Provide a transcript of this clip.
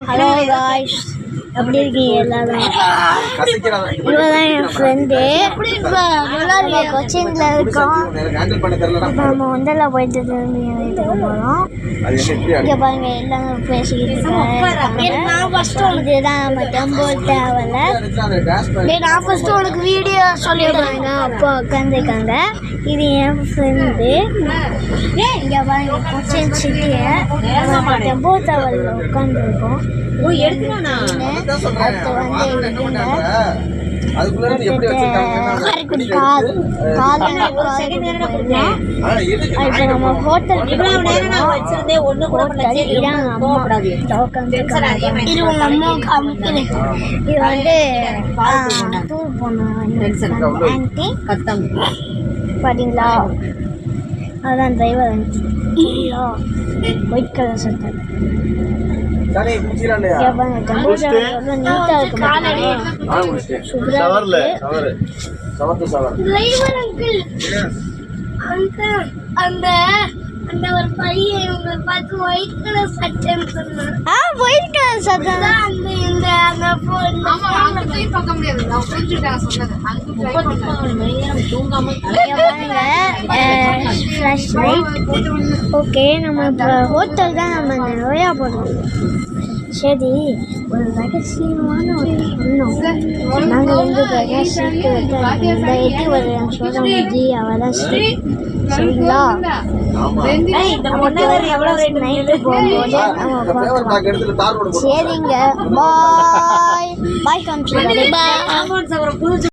Hello guys, எப்படி இருக்கீங்க எல்லாரும்? இவதான் என் ஃப்ரெண்டு. கொச்சின்ல இருக்கோம். இப்போ நம்ம ஒண்டர்லா போயிட்டு திரும்பி வீட்டுக்கு போகிறோம். இங்கே பாருங்க, எல்லாம் பேசிக்கிட்டு இருக்காங்க. இதுதான் நம்ம டெம்பிள் தேவையில்ல. நான் ஃபஸ்ட்டு உனக்கு வீடியோ சொல்லிடுறாங்க. அப்போ உட்காந்துருக்காங்க. இது என் ஃப்ரெண்டு. இங்கே பாருங்க, கொச்சின் சிட்டியை நம்ம டெம்பிள் தேவையில் உட்காந்துருக்கோம். நம்ம ஹோட்டல் இது வந்து டூர் போனோம். பாத்தீங்களா, அதான் டிரைவர் ஒயிட் கலர் சட்டை. அந்த ஒரு பையன் இவங்க பார்த்து ஒயிட் கலர் சட்டைன்னு சொன்னான். ஒயிட் கலர் சட்டை தான் அந்த இந்த அந்த பார்க்க முடியாது. நான் புரிஞ்சுட்டேன் சொன்னது. ஓகே, நம்ம இப்போ ஹோட்டல் தான் நம்ம நிறையா போடுறோம். சரி, ஒரு ரகசியமான ஒரு சொன்னோம். நாங்கள் வந்து சீக்கிரத்தை இந்த எட்டி ஒரு சொல்ல முடிஞ்சு அவதான் சரிங்களா? நைட்டு போகும்போது நம்ம சரிங்க, பாய் பாய் காமிச்சு பாய்.